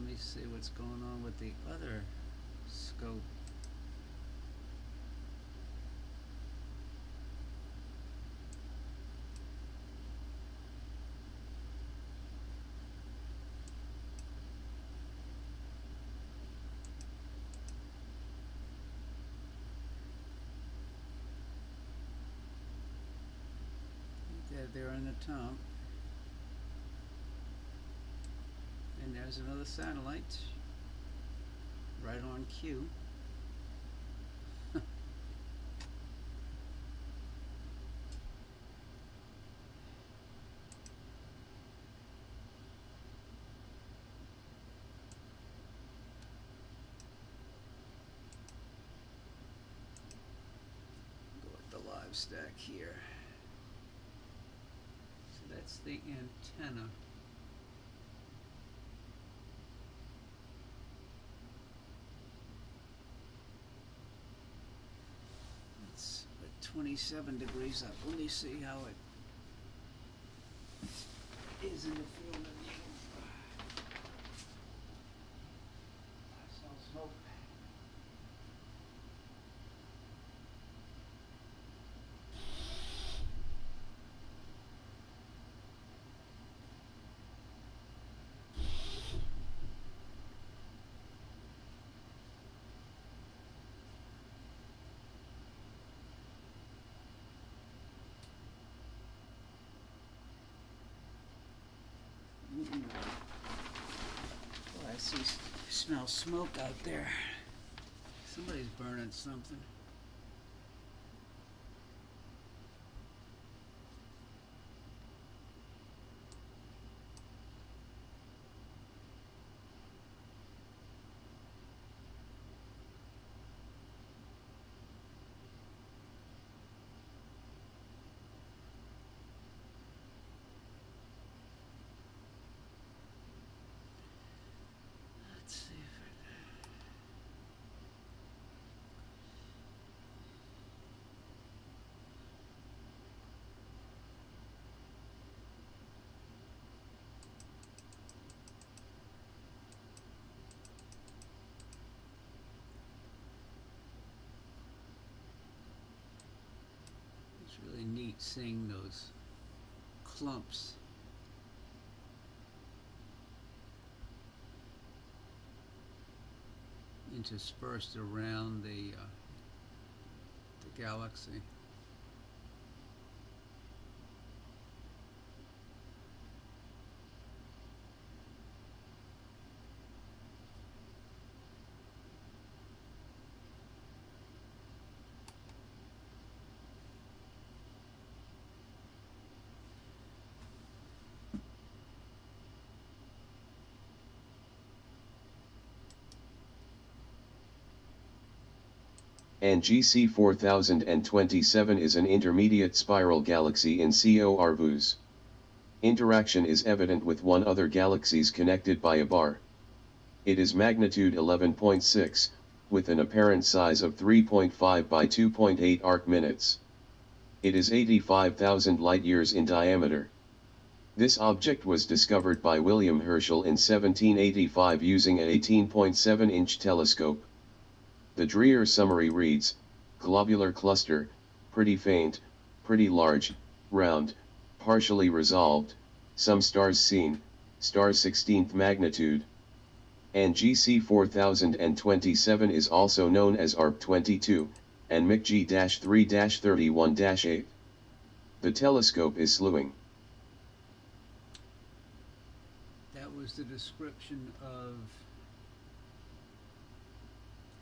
me see what's going on with the other scope. There in the top. And there's another satellite right on cue. Go with the live stack here. So that's the antenna. It's at 27 degrees up. Let me see how it is in the field of view. I smell smoke. Oh, I smell smoke out there. Somebody's burning something. Let's see if it's really neat seeing those clumps. Interspersed around the galaxy. And GC 4027 is an intermediate spiral galaxy in Corvus. Interaction is evident with one other galaxies connected by a bar. It is magnitude 11.6, with an apparent size of 3.5 by 2.8 arc-minutes. It is 85,000 light-years in diameter. This object was discovered by William Herschel in 1785 using an 18.7-inch telescope. The Dreher summary reads, globular cluster, pretty faint, pretty large, round, partially resolved, some stars seen, stars 16th magnitude. And GC 4027 is also known as ARP-22, and McG-3-31-8. The telescope is slewing. That was the description of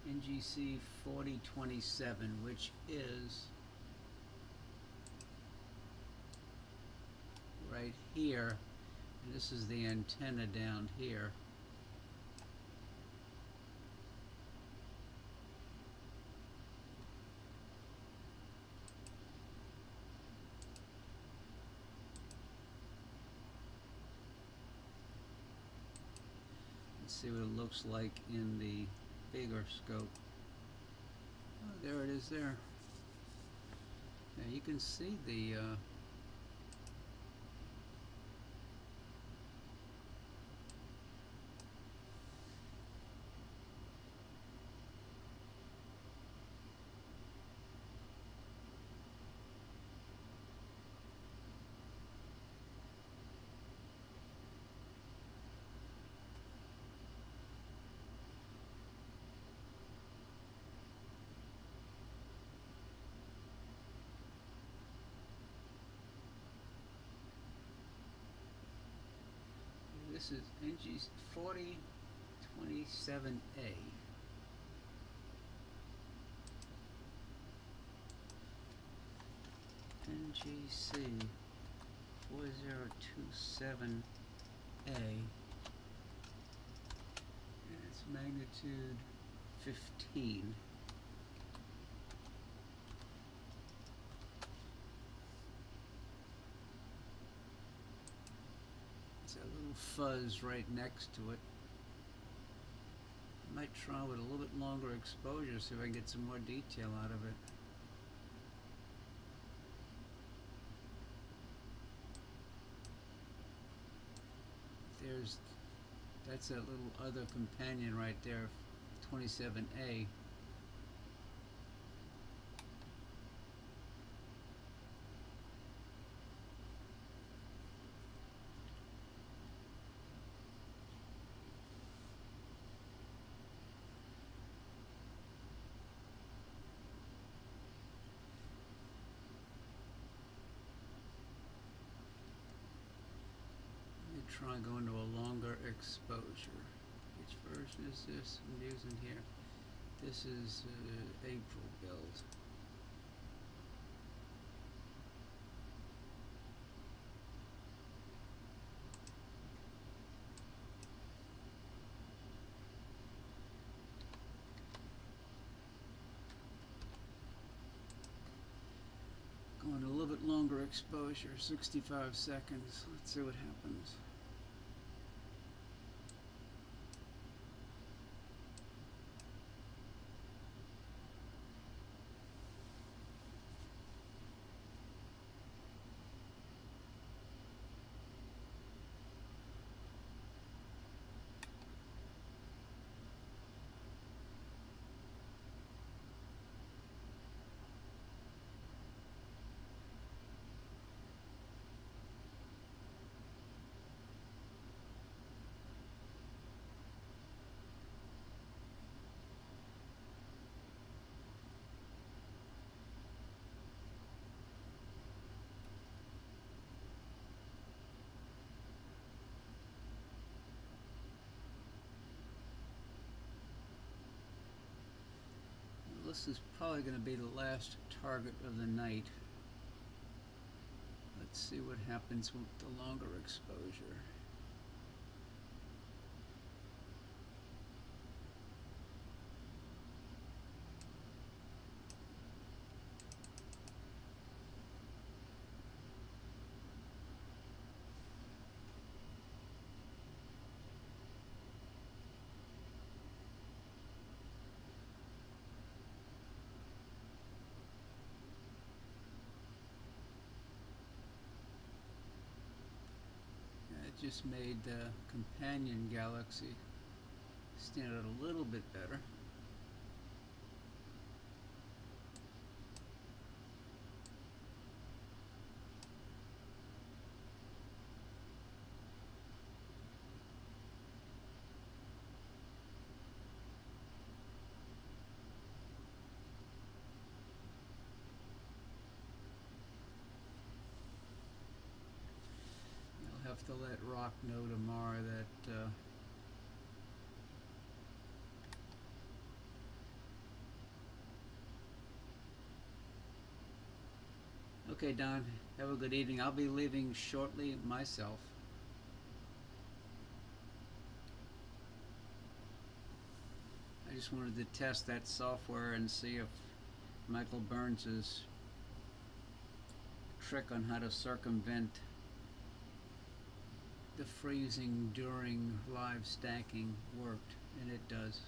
NGC 4027, which is right here, and this is the antenna down here. Let's see what it looks like in the bigger scope. Oh, there it is there. Now you can see the this is NG 4027A. NGC 4027A, and it's magnitude 15. It's a little fuzz right next to it. I might try with a little bit longer exposure, see if I can get some more detail out of it. That's that little other companion right there, 27A. Try going to a longer exposure. Which version is this I'm using here? This is April build. Going a little bit longer exposure, 65 seconds. Let's see what happens. This is probably going to be the last target of the night. Let's see what happens with the longer exposure. Just made the companion galaxy stand out a little bit better. Have to let Rock know tomorrow that okay, Don, have a good evening. I'll be leaving shortly myself. I just wanted to test that software and see if Michael Burns's trick on how to circumvent the freezing during live stacking worked, and it does.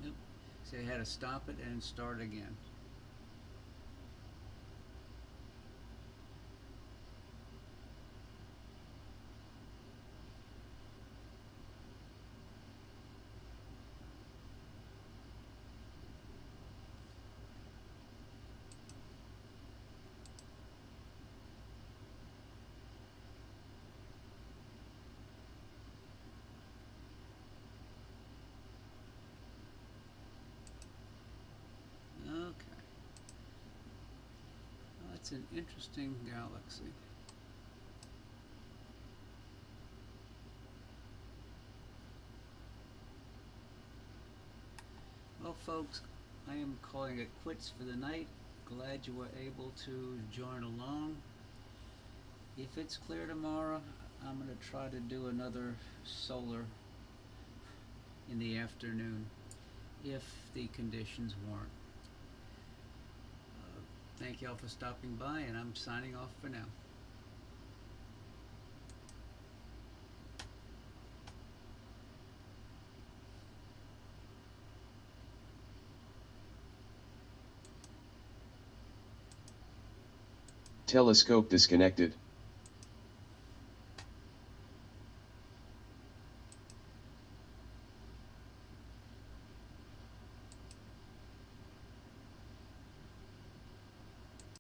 Yep. So I had to stop it and start again. It's an interesting galaxy. Well, folks, I am calling it quits for the night. Glad you were able to join along. If it's clear tomorrow, I'm going to try to do another solar in the afternoon, if the conditions warrant. Thank you all for stopping by, and I'm signing off for now. Telescope disconnected.